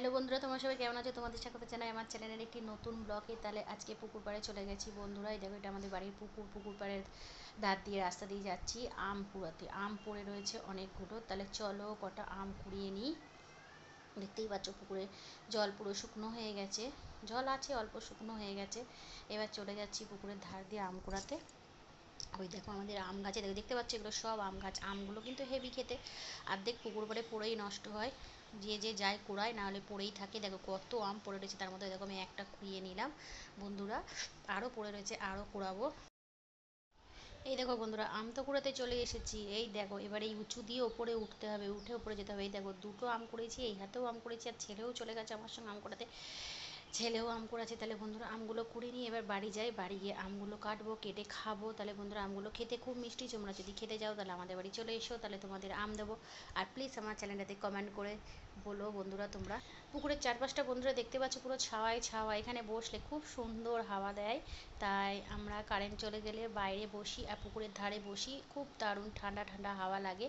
Hello বন্ধুরা, তোমার সবাই কেমন আছো? তোমাদের স্বাগত জানাই আমার চ্যানেলের একটি নতুন ব্লগে। তাহলে আজকে পুকুর পাড়ে চলে গেছি বন্ধুরা। এই দেখো, এটা আমাদের বাড়ির পুকুর। পুকুর পাড়ের ধার দিয়ে রাস্তা দিয়ে যাচ্ছি আম কুড়াতে। আম পড়ে রয়েছে অনেকগুলো, তাহলে চলো কটা আম কুড়িয়ে নিই। দেখতেই পাচ্ছ পুকুরে জল পুরো শুকনো হয়ে গেছে, জল আছে অল্প, শুকনো হয়ে গেছে। এবার চলে যাচ্ছি পুকুরের ধার দিয়ে আম কুড়াতে। ওই দেখো আমাদের আম গাছে, দেখো দেখতে পাচ্ছ, এগুলো সব আম গাছ। আমগুলো কিন্তু হেভি খেতে, অর্ধেক পুকুর পাড়ে পড়েই নষ্ট হয়। যে যায় কুড়ায়, না হলে পড়েই থাকে। দেখো কত আম পড়ে রয়েছে, তার মধ্যে দেখো আমি একটা কুড়িয়ে নিলাম বন্ধুরা। আরও পড়ে রয়েছে, আরও কুড়াবো। এই দেখো বন্ধুরা, আম তো কুড়াতে চলে এসেছি। এই দেখো, এবার এই উঁচু দিয়ে ওপরে উঠতে হবে, উঠে ওপরে যেতে হবে। এই দেখো, দুটো আম কুড়িয়েছি, এই হাতেও আম কুড়িয়েছি, আর ছেলেও চলে গেছে আমার সঙ্গে আম কুড়াতে। ছেলেও আম কুড়াচ্ছে। তাহলে বন্ধুরা আমগুলো কুড়িয়ে নিয়ে এবার বাড়ি যাই, বাড়ি গিয়ে আমগুলো কাটবো, কেটে খাবো। তাহলে বন্ধুরা আমগুলো খেতে খুব মিষ্টি, তোমরা যদি খেতে যাও তাহলে আমাদের বাড়ি চলে এসো, তাহলে তোমাদের আম দেবো। আর প্লিজ আমার চ্যানেলটাতে কমেন্ট করে বলো বন্ধুরা তোমরা। পুকুরের চারপাশটা বন্ধুরা দেখতে পাচ্ছ পুরো ছাওয়ায় ছাওয়া, এখানে বসলে খুব সুন্দর হাওয়া দেয়। তাই আমরা কারেন্ট চলে গেলে বাইরে বসি আর পুকুরের ধারে বসি, খুব দারুণ ঠান্ডা ঠান্ডা হাওয়া লাগে।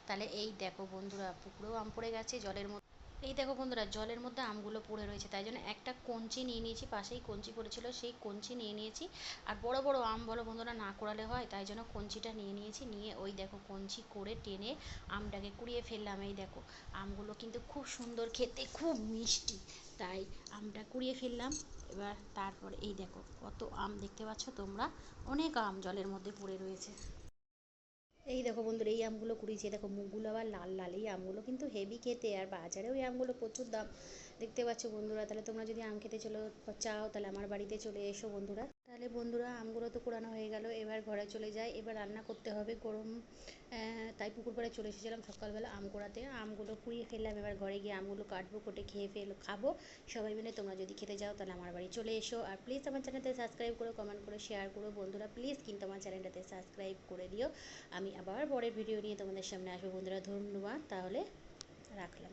তাহলে এই দেখো বন্ধুরা, পুকুরেও আম পড়ে গেছে জলের মধ্যে। এই দেখো বন্ধুরা, জলের মধ্যে আমগুলো পড়ে রয়েছে, তাই জন্য একটা কঞ্চি নিয়ে নিয়েছি, পাশেই কঞ্চি পড়েছিল, সেই কঞ্চি নিয়ে নিয়েছি। আর বড় বড় আম বলো বন্ধুরা, না কোড়ালে হয়, তাই জন্য কঞ্চিটা নিয়ে নিয়েছি। নিয়ে ওই দেখো কঞ্চি করে টেনে আমটাকে কুড়িয়ে ফেললাম। এই দেখো, আমগুলো কিন্তু খুব সুন্দর খেতে, খুব মিষ্টি, তাই আমটা কুড়িয়ে ফেললাম। এবার তারপরে এই দেখো কত আম দেখতে পাচ্ছ তোমরা, অনেক আম জলের মধ্যে পড়ে রয়েছে। এই দেখো বন্ধুরা, এই আমগুলো কুড়িয়েছি, দেখো মুখগুলো আবার লাল লাল। এই আমগুলো কিন্তু হেভি খেতে, আর বাজারেও এই আমগুলো প্রচুর দাম, দেখতে পাচ্ছ বন্ধুরা। তাহলে তোমরা যদি আম খেতে চাও তাহলে আমার বাড়িতে চলে এসো বন্ধুরা। তাহলে বন্ধুরা আমগুলো তো কুড়ানো হয়ে গেল, এবার ঘরে চলে যাই। এবার রান্না করতে হবে গরম, তাই পুকুর পাড়ে চলে এসেছিলাম সকালবেলা আম কুড়াতে। আমগুলো কুড়িয়ে ফেললাম, এবার ঘরে গিয়ে আমগুলো কাটবো, কেটে খাবো সবাই মিলে। তোমরা যদি খেতে যাও তাহলে আমার বাড়ি চলে এসো। আর প্লিজ আমার চ্যানেলটাতে সাবস্ক্রাইব করো, কমেন্ট করে শেয়ার করো বন্ধুরা, প্লিজ কিন্তু আমার চ্যানেলটাতে সাবস্ক্রাইব করে দিও। আমি আবার পরের ভিডিও নিয়ে তোমাদের সামনে আসবো বন্ধুরা। ধন্যবাদ, তাহলে রাখলাম।